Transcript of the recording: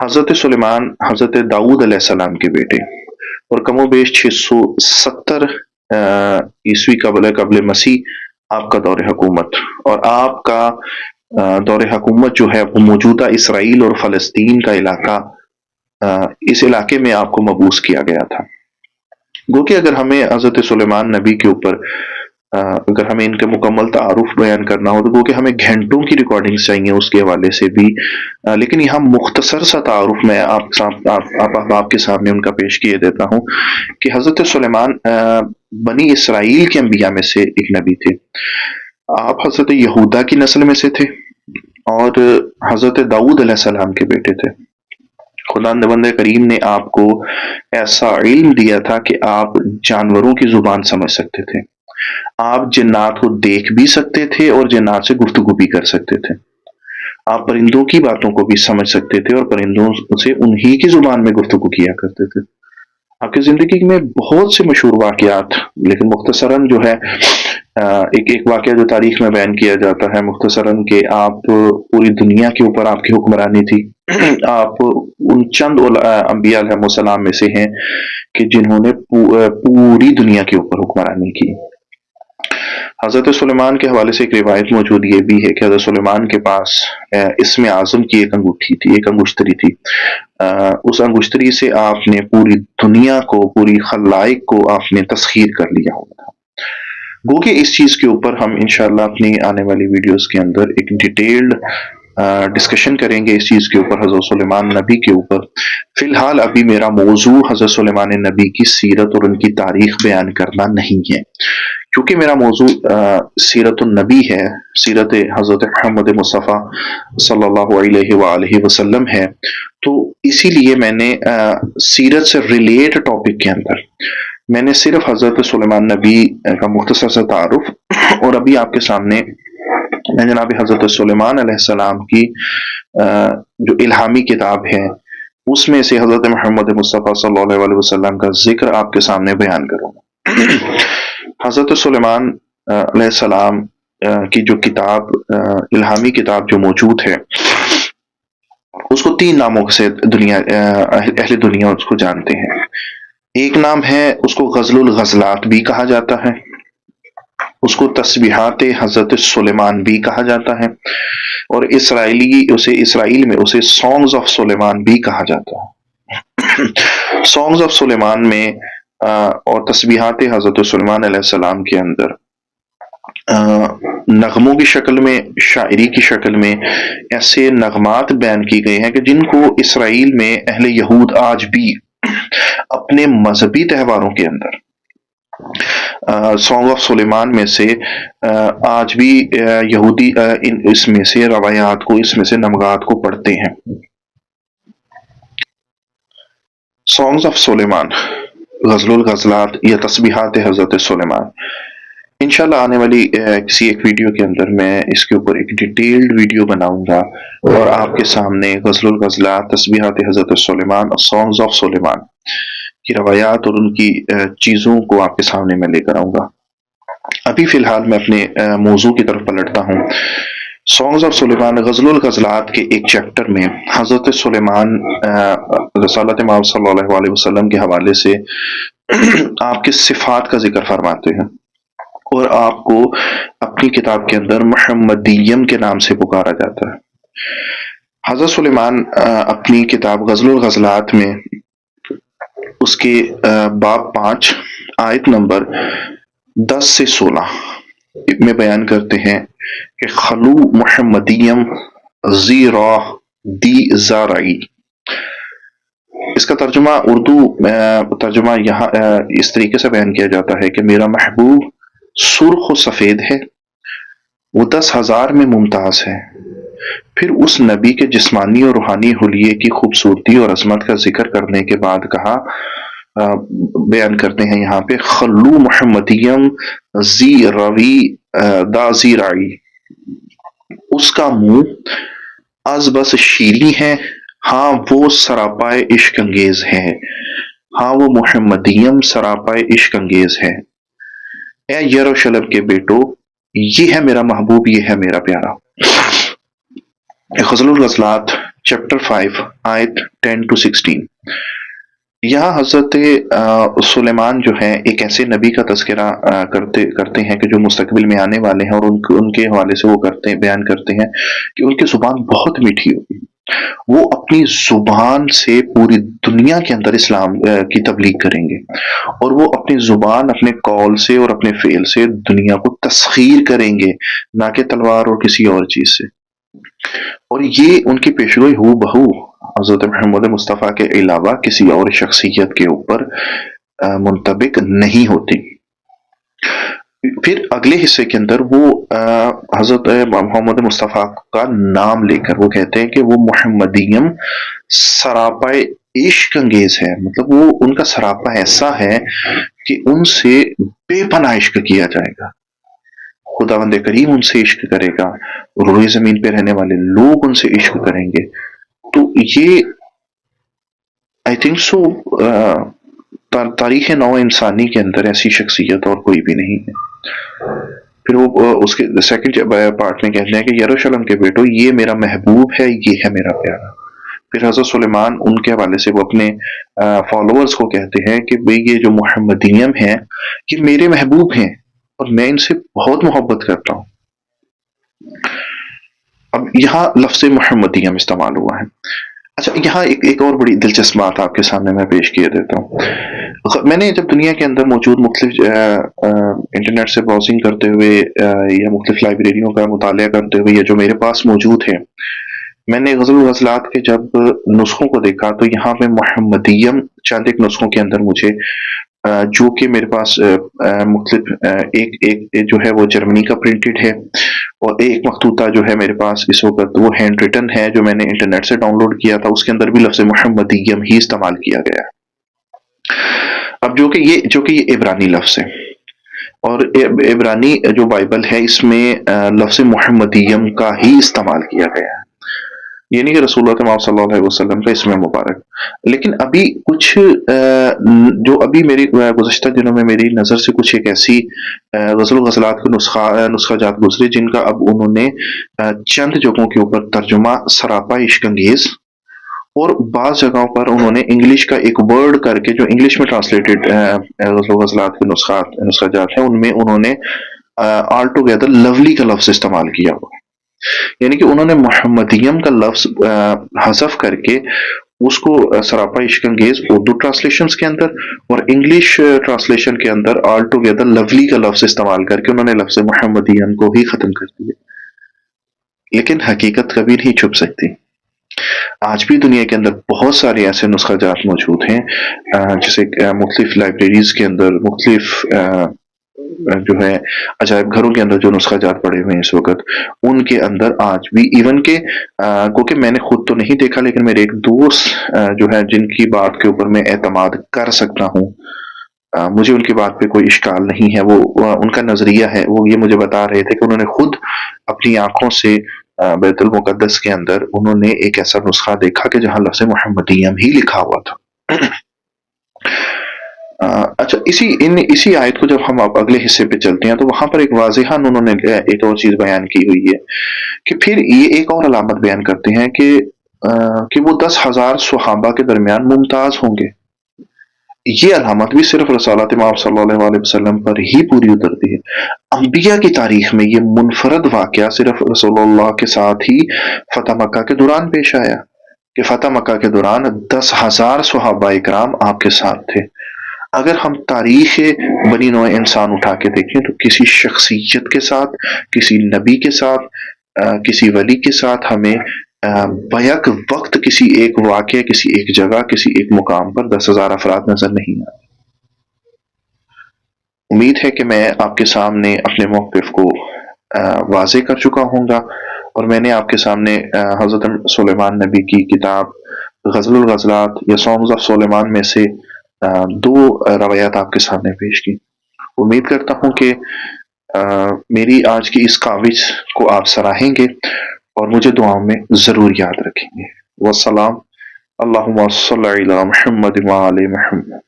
حضرت سلیمان حضرت داؤد علیہ السلام کے بیٹے، اور کم و بیش 670 عیسوی قبل مسیح آپ کا دور حکومت، اور آپ کا دور حکومت جو ہے وہ موجودہ اسرائیل اور فلسطین کا علاقہ، اس علاقے میں آپ کو مبعوث کیا گیا تھا۔ گو کہ اگر ہمیں حضرت سلیمان نبی کے اوپر اگر ہمیں ان کے مکمل تعارف بیان کرنا ہو تو گو کہ ہمیں گھنٹوں کی ریکارڈنگز چاہیے اس کے حوالے سے بھی، لیکن یہاں مختصر سا تعارف میں آپ کے سامنے ان کا پیش کیے دیتا ہوں کہ حضرت سلیمان بنی اسرائیل کے انبیاء میں سے ایک نبی تھے۔ آپ حضرت یہودا کی نسل میں سے تھے اور حضرت داؤد علیہ السلام کے بیٹے تھے۔ خدا بند کریم نے آپ کو ایسا علم دیا تھا کہ آپ جانوروں کی زبان سمجھ سکتے تھے، آپ جنات کو دیکھ بھی سکتے تھے اور جنات سے گفتگو بھی کر سکتے تھے، آپ پرندوں کی باتوں کو بھی سمجھ سکتے تھے اور پرندوں سے انہی کی زبان میں گفتگو کیا کرتے تھے۔ آپ کی زندگی میں بہت سے مشہور واقعات، لیکن مختصراً جو ہے ایک واقعہ جو تاریخ میں بیان کیا جاتا ہے مختصراً کہ آپ پوری دنیا کے اوپر آپ کی حکمرانی تھی۔ آپ ان چند انبیاء علیہ السلام میں سے ہیں کہ جنہوں نے پوری دنیا کے اوپر حکمرانی کی۔ حضرت سلیمان کے حوالے سے ایک روایت موجود یہ بھی ہے کہ حضرت سلیمان کے پاس اسم اعظم کی ایک انگوٹھی تھی، ایک انگشتری تھی۔ اس انگشتری سے آپ نے پوری دنیا کو، پوری خلائق کو آپ نے تسخیر کر لیا ہوگا۔ گو کہ اس چیز کے اوپر ہم انشاءاللہ اپنی آنے والی ویڈیوز کے اندر ایک ڈیٹیلڈ ڈسکشن کریں گے اس چیز کے اوپر، حضرت سلیمان نبی کے اوپر۔ فی الحال ابھی میرا موضوع حضرت سلیمان نبی کی سیرت اور ان کی تاریخ بیان کرنا نہیں ہے، کیونکہ میرا موضوع سیرت النبی ہے، سیرت حضرت محمد مصطفیٰ صلی اللہ علیہ وآلہ وسلم ہے، تو اسی لیے میں نے سیرت سے ریلیٹ ٹاپک کے اندر میں نے صرف حضرت سلیمان نبی کا مختصر سا تعارف، اور ابھی آپ کے سامنے میں جناب حضرت سلیمان علیہ السلام کی جو الہامی کتاب ہے اس میں سے حضرت محمد مصطفیٰ صلی اللہ علیہ وسلم کا ذکر آپ کے سامنے بیان کروں گا۔ حضرت سلیمان علیہ السلام کی جو کتاب الہامی کتاب جو موجود ہے اس کو 3 ناموں سے اہل دنیا اس کو جانتے ہیں۔ ایک نام ہے، اس کو غزل الغزلات بھی کہا جاتا ہے، اس کو تسبیحات حضرت سلیمان بھی کہا جاتا ہے، اور اسرائیل میں اسے سانگز آف سلیمان بھی کہا جاتا ہے۔ سانگز آف سلیمان میں اور تسبیحات حضرت سلیمان علیہ السلام کے اندر نغموں کی شکل میں، شاعری کی شکل میں ایسے نغمات بیان کی گئے ہیں کہ جن کو اسرائیل میں اہل یہود آج بھی اپنے مذہبی تہواروں کے اندر سانگ آف سلیمان میں سے آج بھی یہودی اس میں سے روایات کو، اس میں سے نغمات کو پڑھتے ہیں۔ سانگز آف سلیمان، غزل الغزلات یا تسبیحات حضرت سلیمان، انشاءاللہ آنے والی کسی ایک ویڈیو کے اندر میں اس کے اوپر ایک ڈیٹیلڈ ویڈیو بناؤں گا اور آپ کے سامنے غزل الغزلات، تسبیحات حضرت سلیمان اور سانگز آف سلیمان کی روایات اور ان کی چیزوں کو آپ کے سامنے میں لے کر آؤں گا۔ ابھی فی الحال میں اپنے موضوع کی طرف پلٹتا ہوں۔ سانگز آف سلیمان، غزل الغزلات کے ایک چیپٹر میں حضرت سلیمان رسالت محمد صلی اللہ علیہ وسلم کے حوالے سے آپ کے صفات کا ذکر فرماتے ہیں، اور آپ کو اپنی کتاب کے اندر محمدیم کے نام سے پکارا جاتا ہے۔ حضرت سلیمان اپنی کتاب غزل الغزلات میں اس کے باب 5 آیت نمبر 10 سے 16 میں بیان کرتے ہیں کہ خلو محمدیم زی راہ دی زارعی۔ اس کا ترجمہ اردو ترجمہ یہاں اس طریقے سے بیان کیا جاتا ہے کہ میرا محبوب سرخ و سفید ہے، وہ 10,000 میں ممتاز ہے۔ پھر اس نبی کے جسمانی اور روحانی حلیے کی خوبصورتی اور عظمت کا ذکر کرنے کے بعد کہا، بیان کرتے ہیں یہاں پہ خلو محمدیم زی روی دا زی رائی، اس کا منہ از بس شیریں ہے، ہاں وہ سراپائے عشق انگیز ہے، ہاں وہ محمدیم سراپائے عشق انگیز ہے۔ اے یروشلم کے بیٹو، یہ ہے میرا محبوب، یہ ہے میرا پیارا۔ غزل الغزلات چیپٹر 5 آیت 10 to 16. یہاں حضرت سلیمان جو ہے ایک ایسے نبی کا تذکرہ کرتے ہیں کہ جو مستقبل میں آنے والے ہیں، اور ان کے حوالے سے وہ بیان کرتے ہیں کہ ان کی زبان بہت میٹھی ہوگی، وہ اپنی زبان سے پوری دنیا کے اندر اسلام کی تبلیغ کریں گے، اور وہ اپنی زبان اپنے قول سے اور اپنے فعل سے دنیا کو تسخیر کریں گے، نہ کہ تلوار اور کسی اور چیز سے. اور یہ ان کی پیشگوئی ہو بہو حضرت محمد مصطفیٰ کے علاوہ کسی اور شخصیت کے اوپر منطبق نہیں ہوتی. پھر اگلے حصے کے اندر وہ حضرت محمد مصطفیٰ کا نام لے کر وہ کہتے ہیں کہ وہ محمدیم سراپا عشق انگیز ہے، مطلب وہ ان کا سراپا ایسا ہے کہ ان سے بے پناہ عشق کیا جائے گا، خداوند کریم ان سے عشق کرے گا، روئے زمین پہ رہنے والے لوگ ان سے عشق کریں گے. تو یہ آئی تھنک سو تاریخ نو انسانی کے اندر ایسی شخصیت اور کوئی بھی نہیں ہے. پھر وہ اس کے سیکنڈ پارٹ میں کہتے ہیں کہ یروشلم کے بیٹو یہ میرا محبوب ہے، یہ ہے میرا پیارا. پھر حضرت سلیمان ان کے حوالے سے وہ اپنے فالوورز کو کہتے ہیں کہ بھئی یہ جو محمدیم ہیں یہ میرے محبوب ہیں اور میں ان سے بہت محبت کرتا ہوں. اب یہاں لفظ محمدیم استعمال ہوا ہے. اچھا، یہاں ایک اور بڑی دلچسپ بات آپ کے سامنے میں پیش کیے دیتا ہوں. میں نے جب دنیا کے اندر موجود مختلف انٹرنیٹ سے براؤزنگ کرتے ہوئے یا مختلف لائبریریوں کا مطالعہ کرتے ہوئے یا جو میرے پاس موجود ہیں، میں نے غزل و غزلات کے جب نسخوں کو دیکھا تو یہاں پہ محمدیم چند ایک نسخوں کے اندر مجھے جو کہ میرے پاس مختلف ایک جو ہے وہ جرمنی کا پرنٹڈ ہے، اور ایک مخطوطہ جو ہے میرے پاس اس وقت وہ ہینڈ ریٹن ہے جو میں نے انٹرنیٹ سے ڈاؤن لوڈ کیا تھا، اس کے اندر بھی لفظ محمدیم ہی استعمال کیا گیا. اب جو کہ یہ عبرانی لفظ ہے، اور عبرانی جو بائبل ہے اس میں لفظ محمدیم کا ہی استعمال کیا گیا ہے، یعنی کہ رسول اللہ صلی اللہ علیہ وسلم کا اسم مبارک. لیکن ابھی کچھ جو ابھی میری گزشتہ دنوں میں میری نظر سے کچھ ایک ایسی غزل و غزلات کے نسخہ جات گزرے جن کا اب انہوں نے چند جگہوں کے اوپر ترجمہ سراپا عشق انگیز، اور بعض جگہوں پر انہوں نے انگلش کا ایک ورڈ کر کے جو انگلش میں ٹرانسلیٹڈ غزل و غزلات کے نسخہ جات ہیں ان میں انہوں نے آل ٹوگیدر لولی کا لفظ استعمال کیا ہوا، یعنی کہ انہوں نے محمدیم کا لفظ حذف کر کے اس کو سراپا عشق انگیز اردو ٹرانسلیشنز کے اندر اور انگلش ٹرانسلیشن کے اندر آل ٹوگیدر لولی کا لفظ استعمال کر کے انہوں نے لفظ محمدیم کو ہی ختم کر دیا. لیکن حقیقت کبھی نہیں چھپ سکتی. آج بھی دنیا کے اندر بہت سارے ایسے نسخہ جات موجود ہیں جیسے مختلف لائبریریز کے اندر، مختلف جو ہے عجائب گھروں کے اندر جو نسخہ جات پڑے ہوئے ہیں اس وقت، ان کے اندر آج بھی ایون کہ کیونکہ میں نے خود تو نہیں دیکھا لیکن میرے ایک دوست جو ہے جن کی بات کے اوپر میں اعتماد کر سکتا ہوں، مجھے ان کی بات پہ کوئی اشکال نہیں ہے، وہ ان کا نظریہ ہے، وہ یہ مجھے بتا رہے تھے کہ انہوں نے خود اپنی آنکھوں سے بیت المقدس کے اندر انہوں نے ایک ایسا نسخہ دیکھا کہ جہاں لفظ محمدیم ہی لکھا ہوا تھا. اچھا، اسی آیت کو جب ہم اگلے حصے پہ چلتے ہیں تو وہاں پر ایک واضح انہوں نے ایک اور چیز بیان کی ہوئی ہے کہ پھر یہ ایک اور علامت بیان کرتے ہیں کہ وہ 10,000 صحابہ کے درمیان ممتاز ہوں گے. یہ علامت بھی صرف رسالت امام صلی اللہ علیہ وسلم پر ہی پوری اترتی ہے. انبیاء کی تاریخ میں یہ منفرد واقعہ صرف رسول اللہ کے ساتھ ہی فتح مکہ کے دوران پیش آیا کہ فتح مکہ کے دوران 10,000 صحابہ اکرام آپ کے ساتھ تھے. اگر ہم تاریخ بنی نوع انسان اٹھا کے دیکھیں تو کسی شخصیت کے ساتھ، کسی نبی کے ساتھ، کسی ولی کے ساتھ ہمیں بیک وقت کسی ایک واقعہ، کسی ایک جگہ، کسی ایک مقام پر 10,000 افراد نظر نہیں آتے. امید ہے کہ میں آپ کے سامنے اپنے موقف کو واضح کر چکا ہوں گا، اور میں نے آپ کے سامنے حضرت سلیمان نبی کی کتاب غزل الغزلات یا سانگز آف سلیمان میں سے 2 روایات آپ کے سامنے پیش کی. امید کرتا ہوں کہ میری آج کی اس کاوش کو آپ سراہیں گے اور مجھے دعاؤں میں ضرور یاد رکھیں گے. والسلام. اللہم صلی علی محمد وعلی محمد.